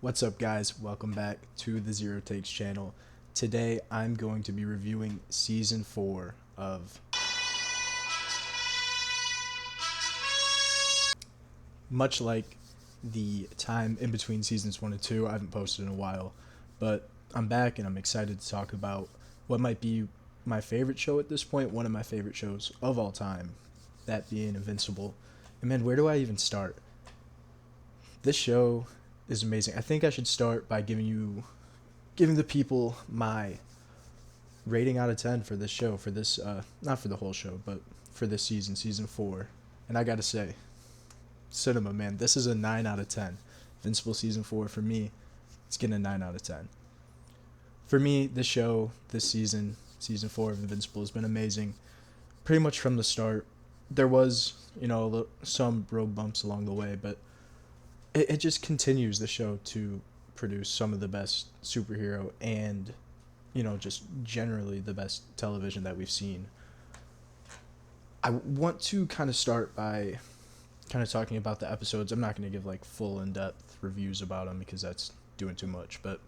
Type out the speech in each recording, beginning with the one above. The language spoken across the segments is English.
What's up, guys? Welcome back to the Zero Takes channel. Today, I'm going to be reviewing Season 4 of... Much like the time in between Seasons 1 and 2, I haven't posted in a while, but I'm back and I'm excited to talk about what might be my favorite show at this point, one of my favorite shows of all time, that being Invincible. And man, where do I even start? This show is amazing. I think I should start by giving the people my rating out of 10 for this show, for this not for the whole show, but for this season 4. And I got to say, cinema, man, this is a 9 out of 10. Invincible season 4 for me, it's getting a 9 out of 10. For me, this show, this season 4 of Invincible has been amazing. Pretty much from the start. There was, some road bumps along the way, but it just continues the show to produce some of the best superhero and, just generally the best television that we've seen. I want to kind of start by kind of talking about the episodes. I'm not going to give like full in-depth reviews about them because that's doing too much, but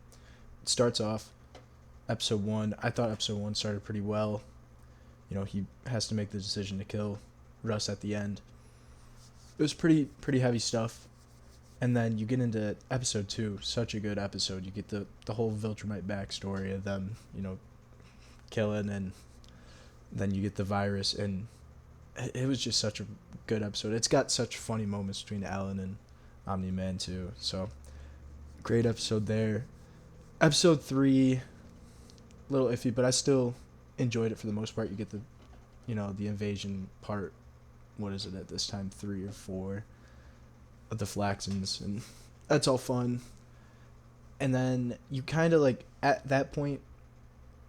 it starts off episode 1. I thought episode 1 started pretty well. He has to make the decision to kill Russ at the end. It was pretty heavy stuff. And then you get into episode 2, such a good episode. You get the whole Viltrumite backstory of them, killing, and then you get the virus, and it was just such a good episode. It's got such funny moments between Alan and Omni-Man too. So, great episode there. Episode 3, a little iffy, but I still enjoyed it for the most part. You get the invasion part. What is it at this time? 3 or 4. Of the Flaxens, and that's all fun. And then you kind of like, at that point,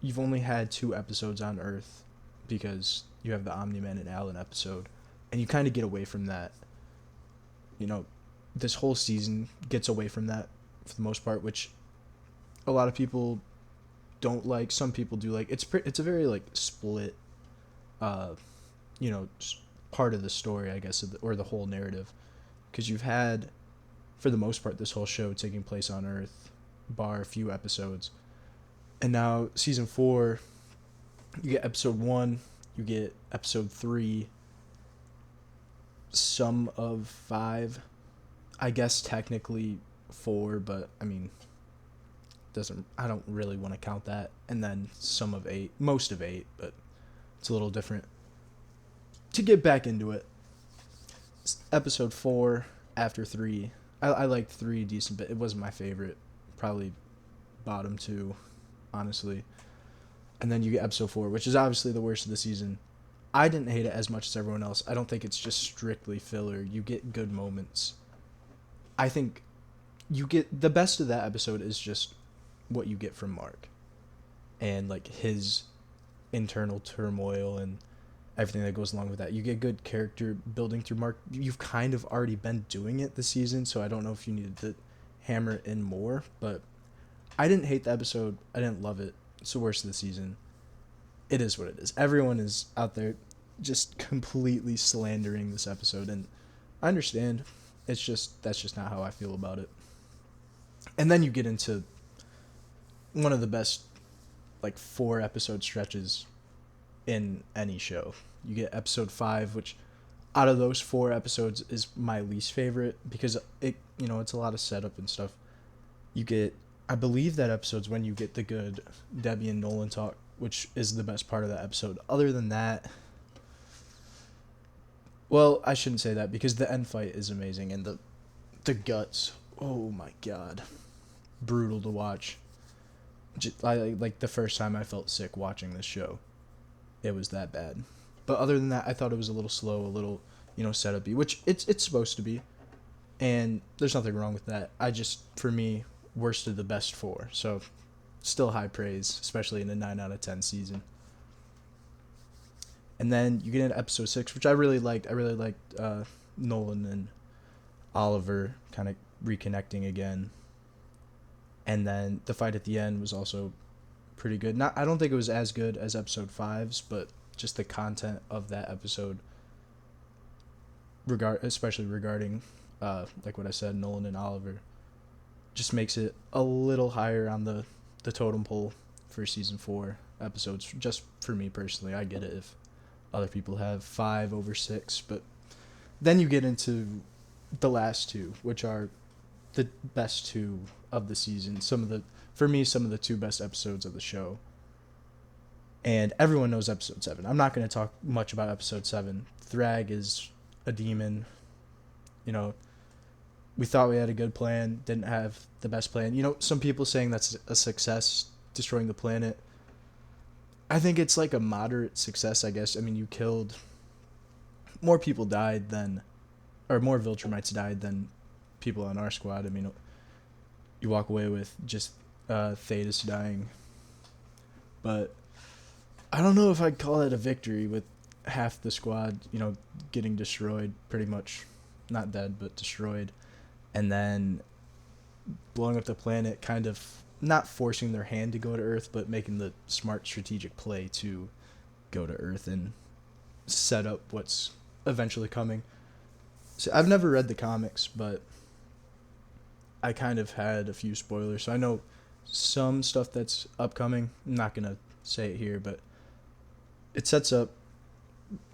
you've only had 2 episodes on Earth because you have the Omni-Man and Alan episode, and you kind of get away from that. This whole season gets away from that for the most part, which a lot of people don't like. Some people do like. It's a very like split, part of the story, I guess, or the whole narrative. Because you've had, for the most part, this whole show taking place on Earth, bar a few episodes. And now, season 4, you get episode 1, you get episode 3, some of 5. I guess technically 4, but, I don't really want to count that. And then some of 8, most of 8, but it's a little different. To get back into it, episode 4 after 3. I liked 3 decent, but it wasn't my favorite. Probably bottom 2, honestly. And then you get episode 4, which is obviously the worst of the season. I didn't hate it as much as everyone else. I don't think it's just strictly filler. You get good moments. I think you get the best of that episode is just what you get from Mark and like his internal turmoil and everything that goes along with that. You get good character building through Mark. You've kind of already been doing it this season, so I don't know if you needed to hammer it in more, but I didn't hate the episode. I didn't love it. It's the worst of the season. It is what it is. Everyone is out there just completely slandering this episode, and I understand. That's just not how I feel about it. And then you get into one of the best like 4 episode stretches in any show. You get episode 5, which out of those 4 episodes is my least favorite because it's a lot of setup and stuff. You get, I believe that episode's when you get the good Debbie and Nolan talk, which is the best part of that episode. Other than that, well, I shouldn't say that because the end fight is amazing and the guts, oh my god, brutal to watch. Like the first time I felt sick watching this show. It was that bad. But other than that, I thought it was a little slow, a little, setup-y, which it's supposed to be. And there's nothing wrong with that. For me, worst of the best 4. So, still high praise, especially in a 9 out of 10 season. And then you get into episode 6, which I really liked. I really liked Nolan and Oliver kind of reconnecting again. And then the fight at the end was also pretty good. I don't think it was as good as episode 5's, but just the content of that episode, especially regarding like what I said, Nolan and Oliver, just makes it a little higher on the totem pole for season 4 episodes. Just for me personally, I get it if other people have 5 over 6, but then you get into the last two, which are the best two of the season. Some of the two best episodes of the show. And everyone knows episode 7. I'm not going to talk much about episode 7. Thrag is a demon. You know, we thought we had a good plan, didn't have the best plan. You know, some people saying that's a success, destroying the planet. I think it's like a moderate success, I guess. I mean, you killed more people died than, or more Viltrumites died than people on our squad. I mean, you walk away with just Thetis dying. But I don't know if I'd call it a victory with half the squad, you know, getting destroyed, pretty much. Not dead, but destroyed. And then blowing up the planet, kind of not forcing their hand to go to Earth, but making the smart strategic play to go to Earth and set up what's eventually coming. So I've never read the comics, but I kind of had a few spoilers, so I know some stuff that's upcoming. I'm not going to say it here, but it sets up,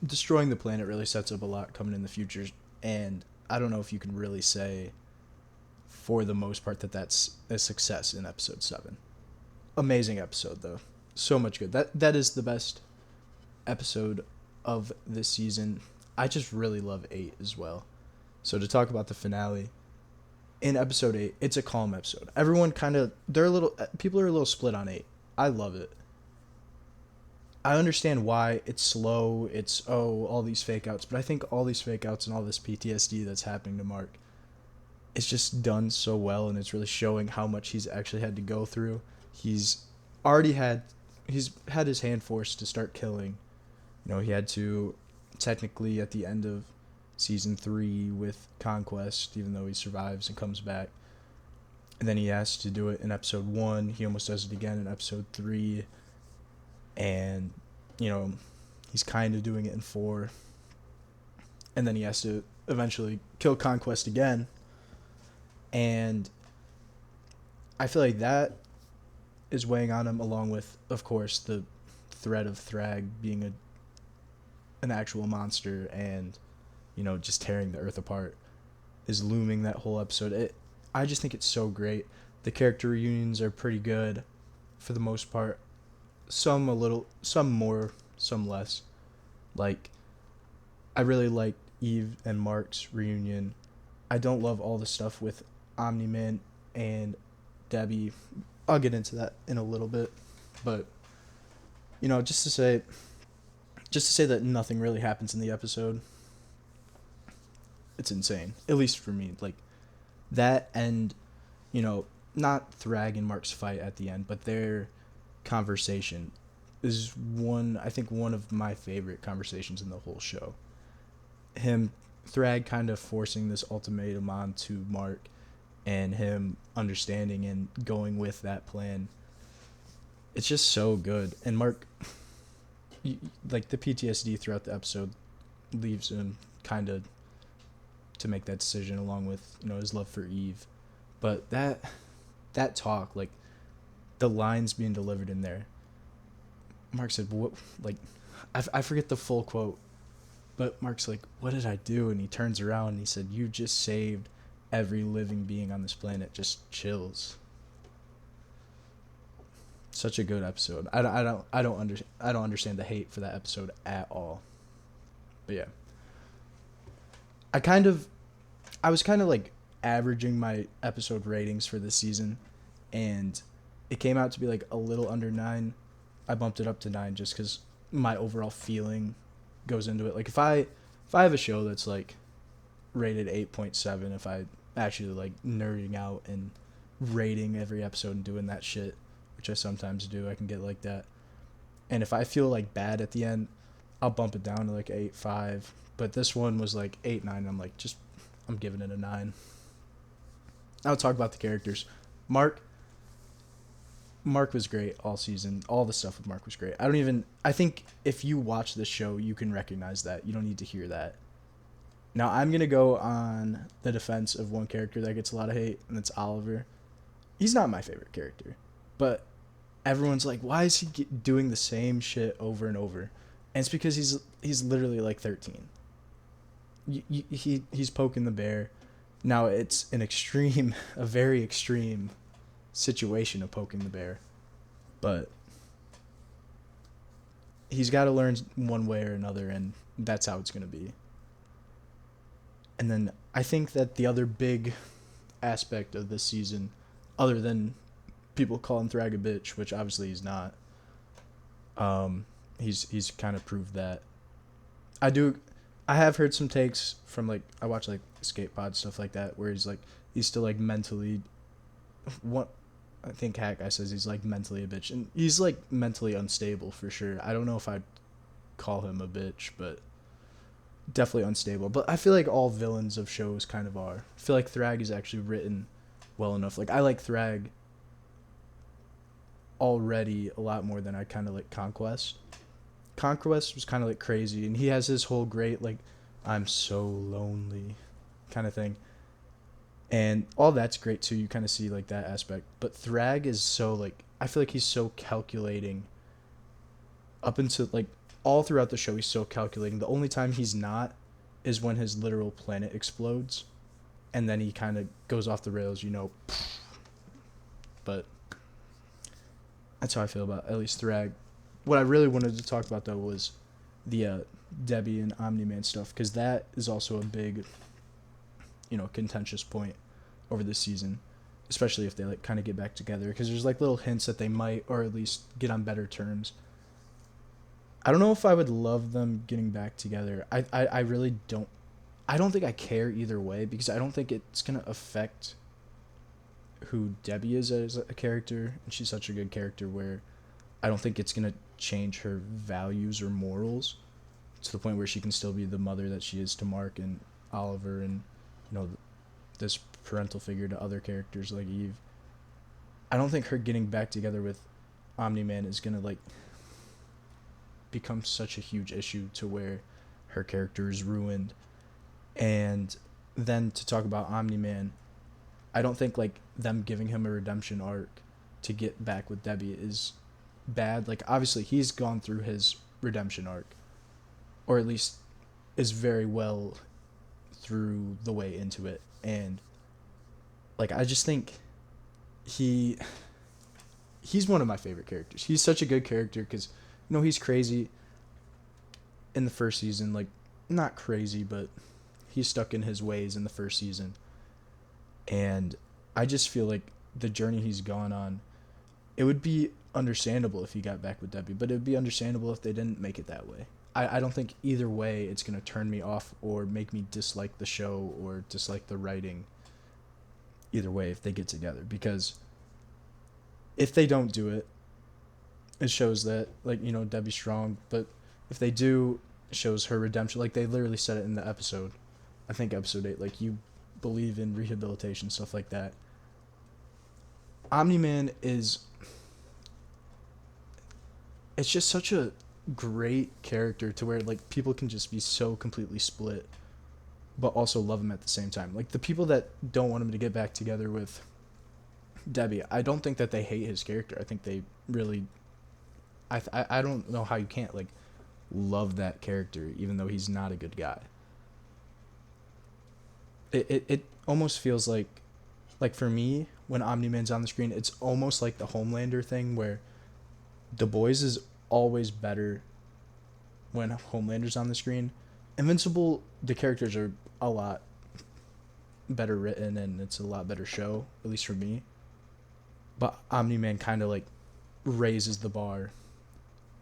destroying the planet really sets up a lot coming in the future, and I don't know if you can really say for the most part that that's a success in episode 7. Amazing episode though. So much good. That is the best episode of this season. I just really love 8 as well. So to talk about the finale, in episode 8, it's a calm episode. Everyone people are a little split on 8. I love it. I understand why it's slow, all these fake outs, but I think all these fake outs and all this PTSD that's happening to Mark, it's just done so well, and it's really showing how much he's actually had to go through. He's had his hand forced to start killing. You know, he had to, technically at the end of season 3 with Conquest, even though he survives and comes back. And then he has to do it in episode 1. He almost does it again in episode 3. And, you know, he's kind of doing it in 4. And then he has to eventually kill Conquest again. And I feel like that is weighing on him, along with, of course, the threat of Thrag being an actual monster and, you know, just tearing the Earth apart is looming that whole episode. I just think it's so great. The character reunions are pretty good for the most part. Some more, some less. Like, I really like Eve and Mark's reunion. I don't love all the stuff with Omni-Man and Debbie. I'll get into that in a little bit. But, you know, just to say that nothing really happens in the episode, it's insane. At least for me. Like, that and, you know, not Thrag and Mark's fight at the end, but their conversation is one of my favorite conversations in the whole show. Thrag kind of forcing this ultimatum on to Mark, and him understanding and going with that plan. It's just so good. And Mark, like, the PTSD throughout the episode leaves him kind of to make that decision, along with, you know, his love for Eve. But that talk, like, the lines being delivered in there. Mark said, "What?" Like, I forget the full quote, but Mark's like, "What did I do?" And he turns around and he said, "You just saved every living being on this planet." Just chills. Such a good episode. I don't understand the hate for that episode at all. But yeah, I was kind of like averaging my episode ratings for this season, and it came out to be like a little under 9. I bumped it up to 9 just because my overall feeling goes into it. Like, if I have a show that's like rated 8.7, if I actually like nerding out and rating every episode and doing that shit, which I sometimes do, I can get like that. And if I feel like bad at the end, I'll bump it down to like 8.5. But this one was like 8.9. I'm like, I'm giving it a 9. I'll talk about the characters. Mark was great all season. All the stuff with Mark was great. I think if you watch this show, you can recognize that. You don't need to hear that. Now, I'm going to go on the defense of one character that gets a lot of hate, and that's Oliver. He's not my favorite character, but everyone's like, why is he doing the same shit over and over? And it's because he's literally like 13. He's poking the bear. Now it's an extreme, a very extreme situation of poking the bear, but he's got to learn one way or another, and that's how it's going to be. And then I think that the other big aspect of this season, other than people calling Thrag a bitch, which obviously he's not, he's kind of proved that. I do. I have heard some takes from like I watch like skate pod stuff like that where he's still like mentally what I think Hack guy says he's like mentally a bitch, and he's like mentally unstable for sure. I don't know if I'd call him a bitch, but definitely unstable. But I feel like all villains of shows kind of are. I feel like Thrag is actually written well enough. Like I like Thrag already a lot more than I kind of like Conquest. Conquest was kind of like crazy, and he has this whole great like I'm so lonely kind of thing. And all that's great too. You kind of see like that aspect. But Thrag is so like I feel like he's so calculating up into like all throughout the show he's so calculating. The only time he's not is when his literal planet explodes and then he kind of goes off the rails. But that's how I feel about at least Thrag. What I really wanted to talk about though was the Debbie and Omni-Man stuff, because that is also a big contentious point over this season, especially if they like kind of get back together, because there's like little hints that they might or at least get on better terms. I don't know if I would love them getting back together. I really don't. I don't think I care either way, because I don't think it's going to affect who Debbie is as a character, and she's such a good character where I don't think it's going to change her values or morals to the point where she can still be the mother that she is to Mark and Oliver and this parental figure to other characters like Eve. I don't think her getting back together with Omni-Man is going to like become such a huge issue to where her character is ruined. And then to talk about Omni-Man, I don't think like them giving him a redemption arc to get back with Debbie is bad. Like obviously he's gone through his redemption arc, or at least is very well through the way into it. And like I just think he's one of my favorite characters. He's such a good character because he's crazy in the first season, like not crazy, but he's stuck in his ways in the first season. And I just feel like the journey he's gone on, it would be understandable if he got back with Debbie, but it would be understandable if they didn't make it that way. I don't think either way it's going to turn me off or make me dislike the show or dislike the writing either way if they get together, because if they don't do it, it shows that like Debbie's strong, but if they do, it shows her redemption. Like they literally said it in the episode, I think episode 8, like you believe in rehabilitation, stuff like that. Omni-Man it's just such a great character to where like people can just be so completely split but also love him at the same time. Like the people that don't want him to get back together with Debbie, I don't think that they hate his character. I think they really I don't know how you can't like love that character even though he's not a good guy. It almost feels like for me when Omni-Man's on the screen, it's almost like the Homelander thing where The Boys is always better when Homelander's on the screen. Invincible, the characters are a lot better written and it's a lot better show, at least for me. But Omni-Man kind of like raises the bar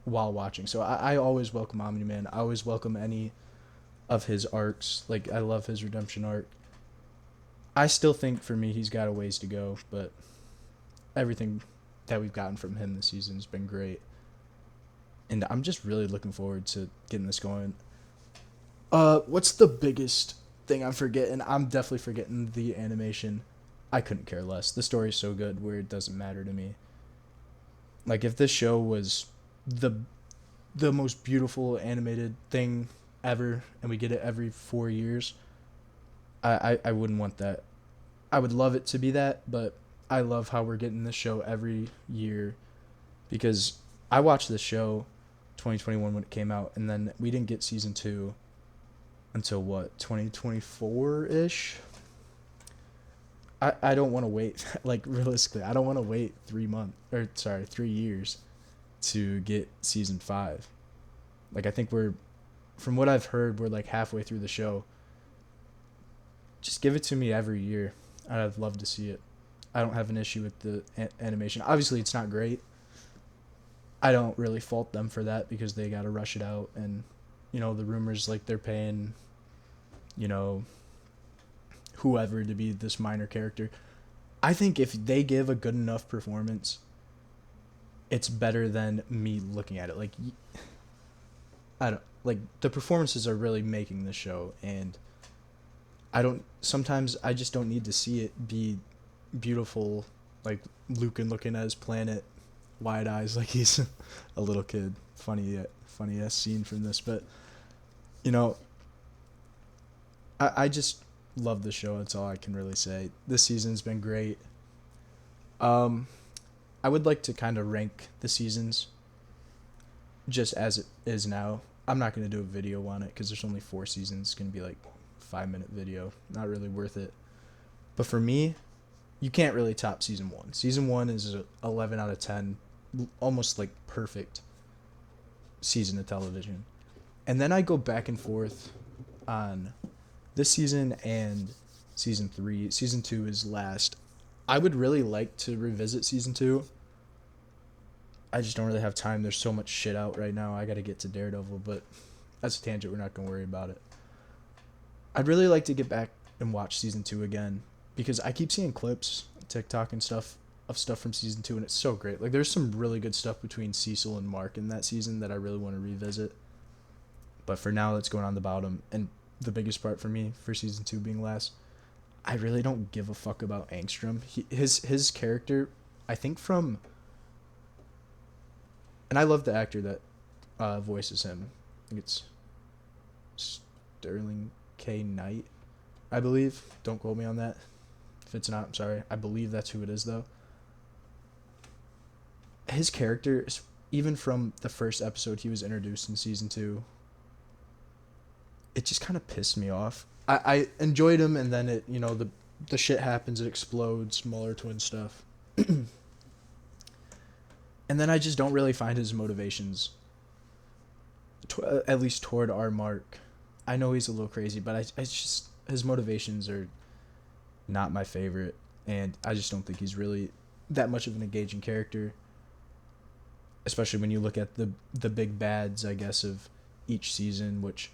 while watching. So I always welcome Omni-Man. I always welcome any of his arcs. Like I love his redemption arc. I still think for me he's got a ways to go, but everything that we've gotten from him this season has been great. And I'm just really looking forward to getting this going. What's the biggest thing I'm forgetting? I'm definitely forgetting the animation. I couldn't care less. The story's so good where it doesn't matter to me. Like if this show was the most beautiful animated thing ever and we get it every 4 years, I wouldn't want that. I would love it to be that, but I love how we're getting this show every year because I watched this show 2021 when it came out, and then we didn't get season 2 until what, 2024 ish. I don't want to wait. Like, realistically, I don't want to wait 3 years to get season 5. Like, I think from what I've heard, we're like halfway through the show. Just give it to me every year. I'd love to see it. I don't have an issue with the animation. Obviously, it's not great. I don't really fault them for that because they got to rush it out. And, the rumors, like, they're paying, whoever to be this minor character. I think if they give a good enough performance, it's better than me looking at it. Like, the performances are really making the show, and sometimes I just don't need to see it be beautiful, like Lucan looking at his planet, wide eyes like he's a little kid. Funny ass scene from this, but I just love the show. That's all I can really say. This season's been great. I would like to kind of rank the seasons just as it is now. I'm not going to do a video on it because there's only 4 seasons. It's going to be like 5-minute video. Not really worth it. But for me, you can't really top season 1. Season 1 is a 11 out of 10, almost like perfect season of television. And then I go back and forth on this season and season 3. Season 2 is last. I would really like to revisit season 2. I just don't really have time. There's so much shit out right now. I got to get to Daredevil, but that's a tangent. We're not going to worry about it. I'd really like to get back and watch season 2 again because I keep seeing clips, TikTok and stuff from season 2, and it's so great. Like, there's some really good stuff between Cecil and Mark in that season that I really want to revisit. But for now, let's go on the bottom. And the biggest part for me for season 2 being last, I really don't give a fuck about Angstrom. His character, I think from... And I love the actor that voices him. I think it's Sterling K. Knight, I believe. Don't quote me on that. If it's not, I'm sorry. I believe that's who it is, though. His character, even from the first episode he was introduced in season 2, it just kind of pissed me off. I enjoyed him, and then it, the shit happens, it explodes, Muller twin stuff. And then I just don't really find his motivations, at least toward our Mark. I know he's a little crazy, but his motivations are not my favorite, and I just don't think he's really that much of an engaging character, especially when you look at the big bads, I guess, of each season, which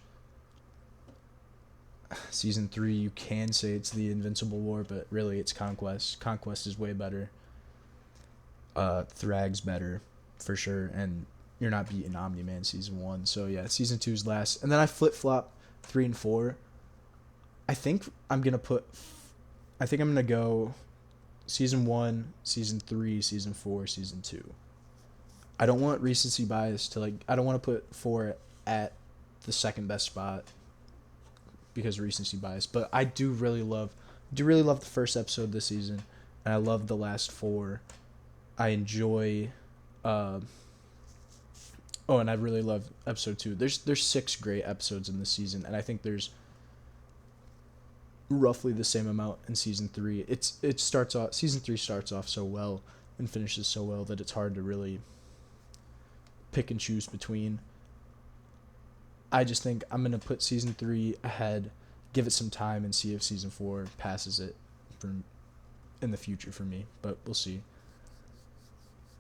season 3, you can say it's the Invincible War, but really it's Conquest. Conquest is way better. Thrag's better, for sure, and you're not beating Omni-Man season 1. So yeah, season 2 is last. And then I flip-flop 3 and 4. I think I'm going to go season 1, season 3, season 4, season 2. I don't want recency bias I don't want to put 4 at the second best spot because of recency bias, but I do really love the first episode this season, and I love the last 4. I enjoy and I really love episode 2. There's 6 great episodes in this season, and I think there's roughly the same amount in season 3. Season 3 starts off so well and finishes so well that it's hard to really pick and choose between. I just think I'm going to put season 3 ahead, give it some time, and see if season 4 passes it in the future for me, but we'll see.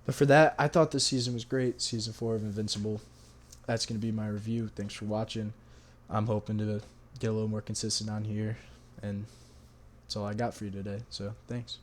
But for that, I thought this season was great. Season 4 of Invincible. That's going to be my review. Thanks for watching. I'm hoping to get a little more consistent on here, and that's all I got for you today. So, thanks.